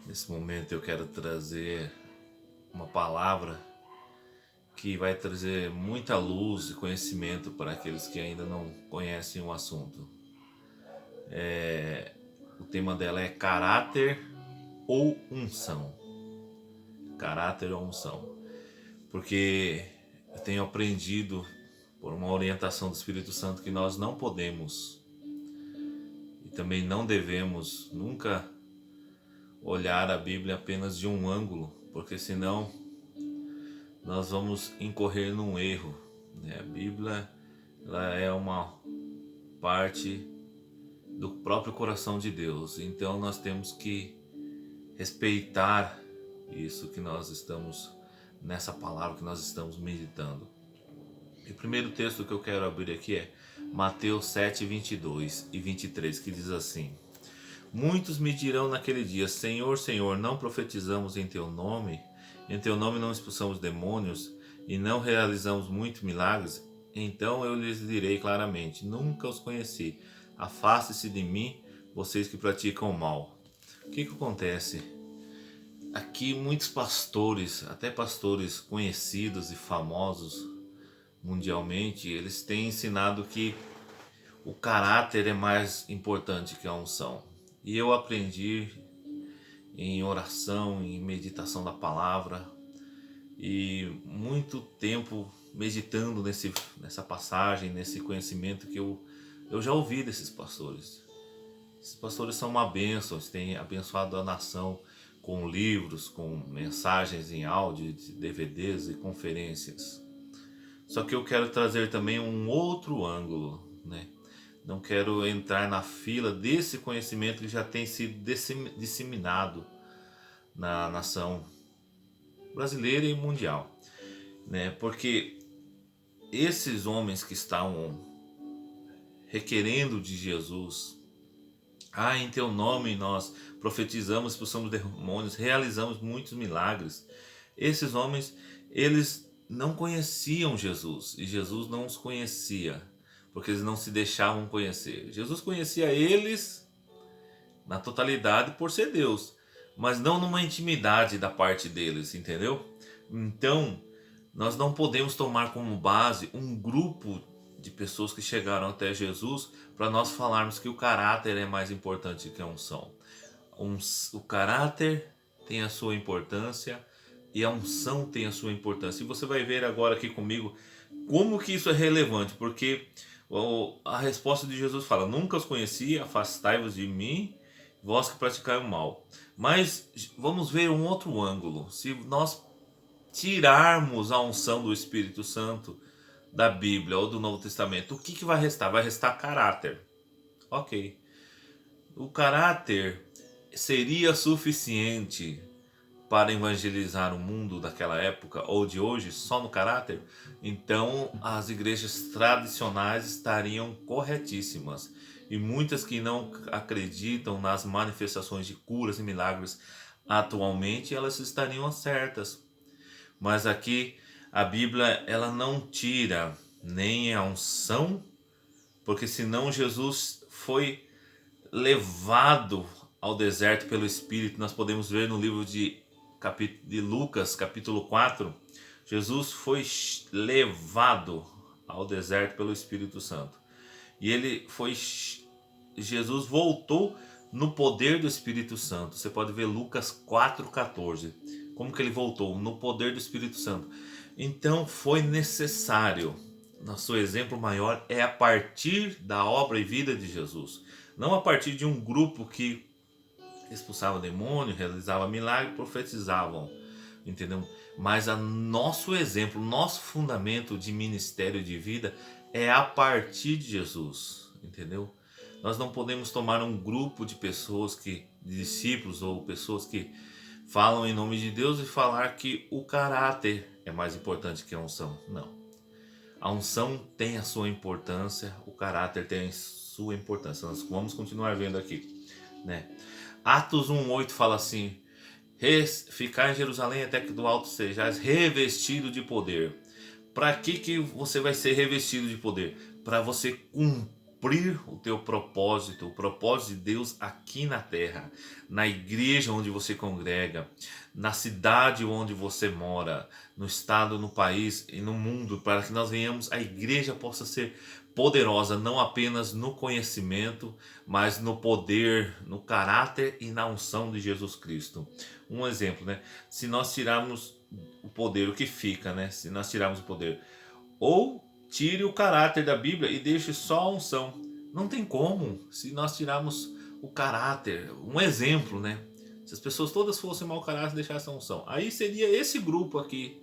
Nesse momento eu quero trazer uma palavra que vai trazer muita luz e conhecimento para aqueles que ainda não conhecem o assunto. O tema dela é caráter ou unção. Caráter ou unção. Porque eu tenho aprendido por uma orientação do Espírito Santo que nós não podemos e também não devemos nunca olhar a Bíblia apenas de um ângulo, porque senão nós vamos incorrer num erro, né? A Bíblia, ela é uma parte do próprio coração de Deus, então nós temos que respeitar isso que nós estamos, nessa palavra que nós estamos meditando. E o primeiro texto que eu quero abrir aqui é Mateus 7, 22 e 23, que diz assim: Muitos me dirão naquele dia: Senhor, Senhor, não profetizamos em teu nome não expulsamos demônios e não realizamos muitos milagres? Então eu lhes direi claramente: Nunca os conheci. Afaste-se de mim, vocês que praticam o mal. O que acontece? Aqui muitos pastores, até pastores conhecidos e famosos mundialmente, eles têm ensinado que o caráter é mais importante que a unção. E eu aprendi em oração, em meditação da palavra e muito tempo meditando nessa passagem, nesse conhecimento que eu já ouvi desses pastores. Esses pastores são uma bênção, eles têm abençoado a nação com livros, com mensagens em áudio, DVDs e conferências. Só que eu quero trazer também um outro ângulo, né? Não quero entrar na fila desse conhecimento que já tem sido disseminado na nação brasileira e mundial, né? Porque esses homens que estavam requerendo de Jesus, em teu nome nós profetizamos, expulsamos demônios, realizamos muitos milagres. Esses homens, eles não conheciam Jesus e Jesus não os conhecia, porque eles não se deixavam conhecer. Jesus conhecia eles na totalidade por ser Deus, mas não numa intimidade da parte deles, entendeu? Então, nós não podemos tomar como base um grupo de pessoas que chegaram até Jesus para nós falarmos que o caráter é mais importante que a unção. O caráter tem a sua importância e a unção tem a sua importância. E você vai ver agora aqui comigo como que isso é relevante, porque a resposta de Jesus fala: Nunca os conheci, afastai-vos de mim, vós que praticai o mal. Mas vamos ver um outro ângulo. Se nós tirarmos a unção do Espírito Santo da Bíblia ou do Novo Testamento, o que vai restar? Vai restar caráter. Ok. O caráter seria suficiente para evangelizar o mundo daquela época ou de hoje só no caráter? Então as igrejas tradicionais estariam corretíssimas. E muitas que não acreditam nas manifestações de curas e milagres atualmente, elas estariam certas. Mas aqui a Bíblia, ela não tira nem a unção, porque senão Jesus foi levado ao deserto pelo Espírito. Nós podemos ver no livro de Lucas, capítulo 4, Jesus foi levado ao deserto pelo Espírito Santo. E Jesus voltou no poder do Espírito Santo. Você pode ver Lucas 4,14. Como que ele voltou? No poder do Espírito Santo. Então foi necessário, nosso exemplo maior é a partir da obra e vida de Jesus. Não a partir de um grupo que expulsava demônio, realizava milagre, profetizavam, entendeu? Mas nosso exemplo, nosso fundamento de ministério de vida é a partir de Jesus, entendeu? Nós não podemos tomar um grupo de pessoas de discípulos ou pessoas que falam em nome de Deus e falar que o caráter é mais importante que a unção. Não. A unção tem a sua importância, o caráter tem a sua importância. Nós vamos continuar vendo aqui, né? Atos 1:8 fala assim: ficar em Jerusalém até que do alto sejais revestido de poder. Para que você vai ser revestido de poder? Para você cumprir cumprir o teu propósito, o propósito de Deus aqui na terra, na igreja onde você congrega, na cidade onde você mora, no estado, no país e no mundo, para que nós venhamos, a igreja possa ser poderosa, não apenas no conhecimento, mas no poder, no caráter e na unção de Jesus Cristo. Um exemplo, né? Se nós tirarmos o poder, o que fica, né? Se nós tirarmos o poder, ou tire o caráter da Bíblia e deixe só a unção. Não tem como, se nós tirarmos o caráter, um exemplo, né? Se as pessoas todas fossem mau caráter e deixassem a unção, aí seria esse grupo aqui,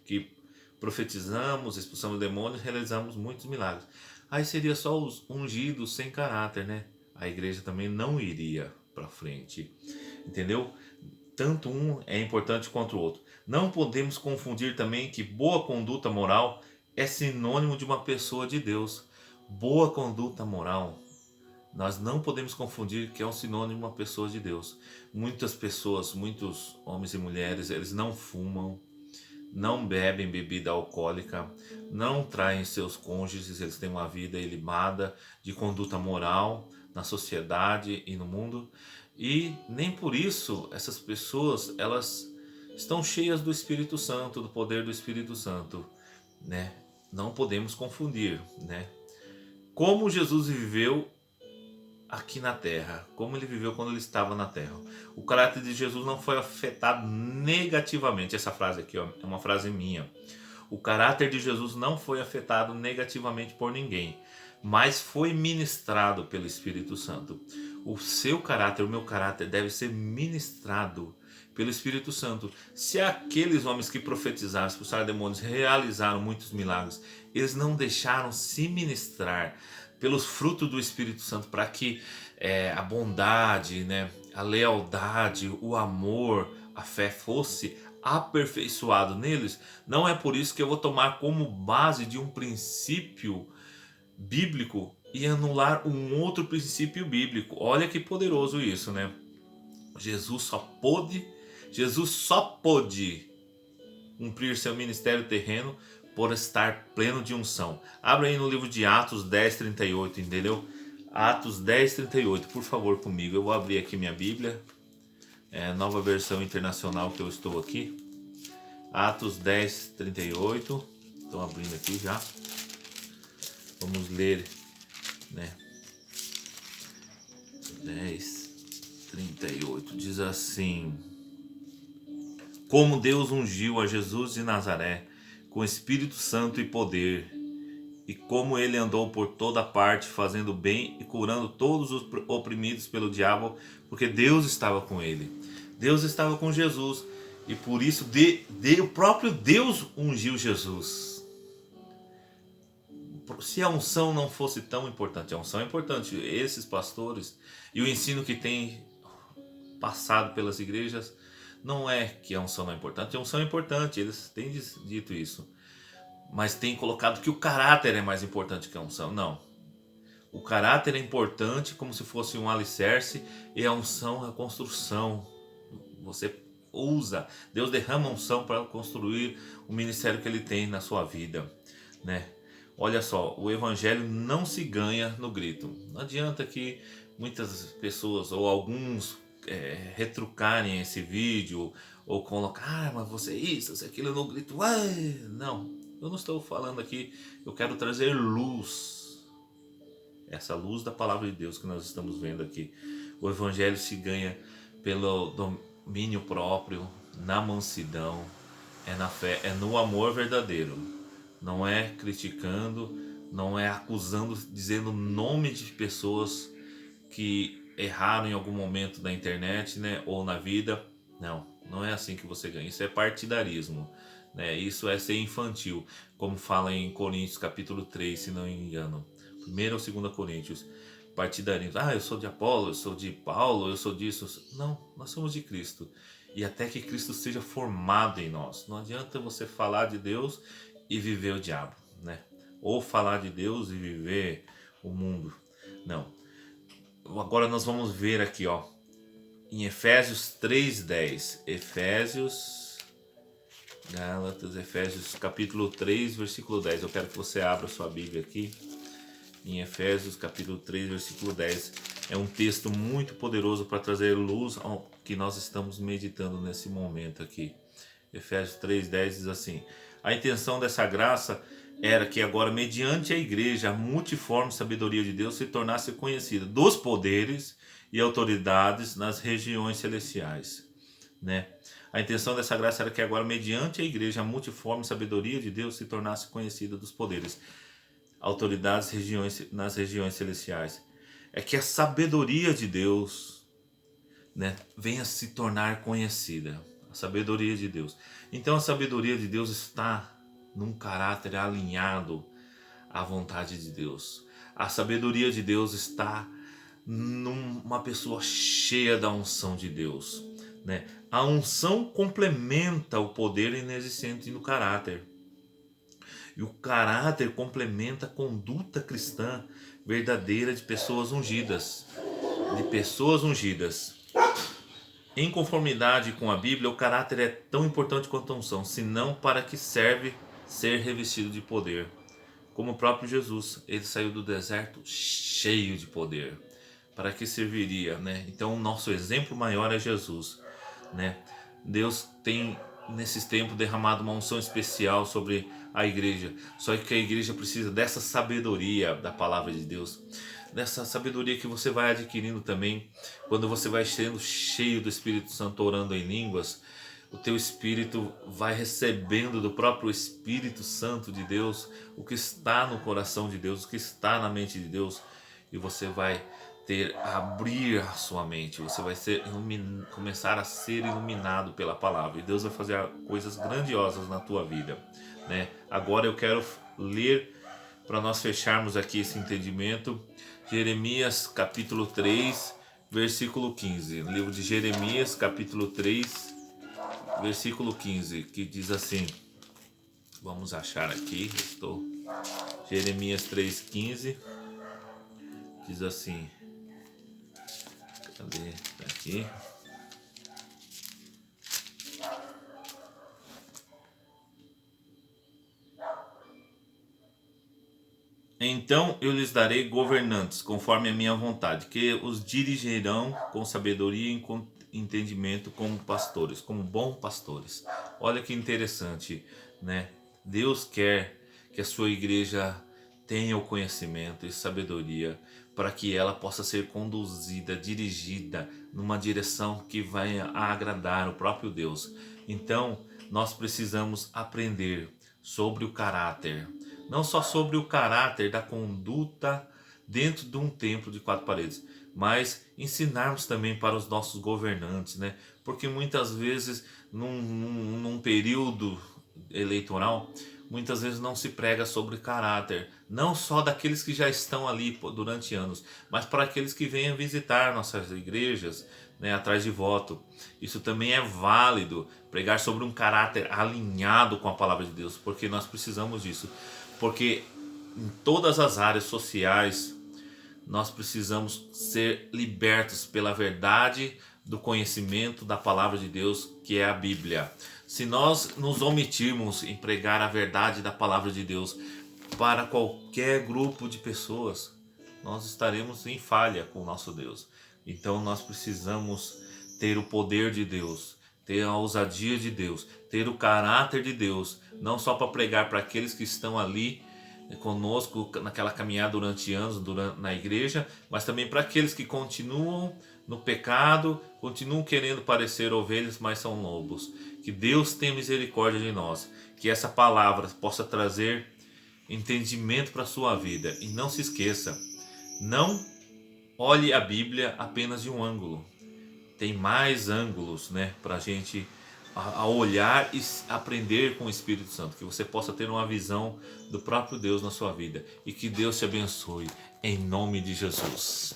que profetizamos, expulsamos demônios, realizamos muitos milagres. Aí seria só os ungidos sem caráter, né? A igreja também não iria para frente, entendeu? Tanto um é importante quanto o outro. Não podemos confundir também que boa conduta moral é sinônimo de uma pessoa de Deus. Boa conduta moral, nós não podemos confundir que é um sinônimo de uma pessoa de Deus. Muitas pessoas, muitos homens e mulheres, eles não fumam, não bebem bebida alcoólica, não traem seus cônjuges, eles têm uma vida ilibada de conduta moral na sociedade e no mundo, e nem por isso essas pessoas, elas estão cheias do Espírito Santo, do poder do Espírito Santo, né? Não podemos confundir, né? Como Jesus viveu aqui na terra, como ele viveu quando ele estava na terra. O caráter de Jesus não foi afetado negativamente. Essa frase aqui, ó, é uma frase minha. O caráter de Jesus não foi afetado negativamente por ninguém, mas foi ministrado pelo Espírito Santo. O seu caráter, o meu caráter deve ser ministrado pelo Espírito Santo. Se aqueles homens que profetizaram, expulsaram demônios, realizaram muitos milagres, eles não deixaram se ministrar pelos frutos do Espírito Santo, para que a bondade, né, a lealdade, o amor, a fé fosse aperfeiçoado neles. Não é por isso que eu vou tomar como base de um princípio bíblico e anular um outro princípio bíblico. Olha que poderoso isso, né? Jesus só pôde cumprir seu ministério terreno por estar pleno de unção. Abra aí no livro de Atos 10:38, entendeu? Atos 10:38, por favor, comigo. Eu vou abrir aqui minha Bíblia, nova versão internacional que eu estou aqui. Atos 10:38. Estou abrindo aqui já. Vamos ler, né? 10:38 diz assim: Como Deus ungiu a Jesus de Nazaré com Espírito Santo e poder, e como ele andou por toda parte fazendo bem e curando todos os oprimidos pelo diabo, porque Deus estava com ele. Deus estava com Jesus, e por isso o próprio Deus ungiu Jesus. Se a unção não fosse tão importante, a unção é importante. Esses pastores e o ensino que tem passado pelas igrejas, não é que a unção não é importante, a unção é importante, eles têm dito isso, mas têm colocado que o caráter é mais importante que a unção. Não, o caráter é importante como se fosse um alicerce, e a unção é a construção. Você usa, Deus derrama unção para construir o ministério que ele tem na sua vida, né? Olha só, o evangelho não se ganha no grito. Não adianta que muitas pessoas ou alguns retrucarem esse vídeo ou colocar, mas você isso, você aquilo no grito. Ué! Não, eu não estou falando aqui, eu quero trazer luz. Essa luz da palavra de Deus que nós estamos vendo aqui. O evangelho se ganha pelo domínio próprio, na mansidão, é na fé, é no amor verdadeiro. Não é criticando, não é acusando, dizendo o nome de pessoas que erraram em algum momento da internet, né, ou na vida. Não, não é assim que você ganha. Isso é partidarismo, né? Isso é ser infantil, como fala em Coríntios capítulo 3, se não me engano. 1º ou 2º Coríntios. Partidarismo. Ah, eu sou de Apolo, eu sou de Paulo, eu sou disso. Não, nós somos de Cristo. E até que Cristo seja formado em nós. Não adianta você falar de Deus e viver o diabo, né? Ou falar de Deus e viver o mundo. Não. Agora nós vamos ver aqui, ó, em Efésios 3:10. Efésios Gálatas, Efésios capítulo 3, versículo 10. Eu quero que você abra sua Bíblia aqui. Em Efésios capítulo 3, versículo 10. É um texto muito poderoso para trazer luz ao que nós estamos meditando nesse momento aqui. Efésios 3:10 diz assim: a intenção dessa graça era que agora, mediante a igreja, a multiforme sabedoria de Deus se tornasse conhecida dos poderes e autoridades nas regiões celestiais, né? A intenção dessa graça era que agora, mediante a igreja, a multiforme sabedoria de Deus se tornasse conhecida dos poderes, autoridades nas regiões celestiais. É que a sabedoria de Deus, né, venha se tornar conhecida. A sabedoria de Deus. Então a sabedoria de Deus está num caráter alinhado à vontade de Deus. A sabedoria de Deus está numa pessoa cheia da unção de Deus, né? A unção complementa o poder inexistente no caráter. E o caráter complementa a conduta cristã verdadeira de pessoas ungidas. De pessoas ungidas. Em conformidade com a Bíblia, o caráter é tão importante quanto a unção, senão para que serve ser revestido de poder. Como o próprio Jesus, ele saiu do deserto cheio de poder. Para que serviria, né? Então, o nosso exemplo maior é Jesus, né? Deus tem, nesses tempos, derramado uma unção especial sobre a igreja. Só que a igreja precisa dessa sabedoria da palavra de Deus, dessa sabedoria que você vai adquirindo também quando você vai sendo cheio do Espírito Santo, orando em línguas. O teu espírito vai recebendo do próprio Espírito Santo de Deus o que está no coração de Deus, o que está na mente de Deus, e você vai abrir a sua mente, você vai começar a ser iluminado pela palavra, e Deus vai fazer coisas grandiosas na tua vida, né? Agora eu quero ler, para nós fecharmos aqui esse entendimento, Jeremias capítulo 3, versículo 15. Livro de Jeremias capítulo 3, versículo 15, que diz assim, vamos achar aqui, Jeremias 3,15, diz assim, cadê? Tá aqui. Então eu lhes darei governantes conforme a minha vontade, que os dirigirão com sabedoria e com entendimento como pastores, como bons pastores. Olha que interessante, né? Deus quer que a sua igreja tenha o conhecimento e sabedoria para que ela possa ser conduzida, dirigida numa direção que vai agradar o próprio Deus. Então, nós precisamos aprender sobre o caráter, não só sobre o caráter da conduta dentro de um templo de quatro paredes, mas ensinarmos também para os nossos governantes, né? Porque muitas vezes num período eleitoral, muitas vezes não se prega sobre caráter, não só daqueles que já estão ali durante anos, mas para aqueles que venham visitar nossas igrejas, né, atrás de voto. Isso também é válido, pregar sobre um caráter alinhado com a palavra de Deus, porque nós precisamos disso. Porque em todas as áreas sociais nós precisamos ser libertos pela verdade do conhecimento da palavra de Deus, que é a Bíblia. Se nós nos omitirmos em pregar a verdade da palavra de Deus para qualquer grupo de pessoas, nós estaremos em falha com o nosso Deus. Então nós precisamos ter o poder de Deus, ter a ousadia de Deus, ter o caráter de Deus, não só para pregar para aqueles que estão ali conosco naquela caminhada durante anos na igreja, mas também para aqueles que continuam no pecado, continuam querendo parecer ovelhas, mas são lobos. Que Deus tenha misericórdia de nós, que essa palavra possa trazer entendimento para a sua vida. E não se esqueça, não olhe a Bíblia apenas de um ângulo. Tem mais ângulos, né, para a gente a olhar e aprender com o Espírito Santo, que você possa ter uma visão do próprio Deus na sua vida, e que Deus te abençoe em nome de Jesus.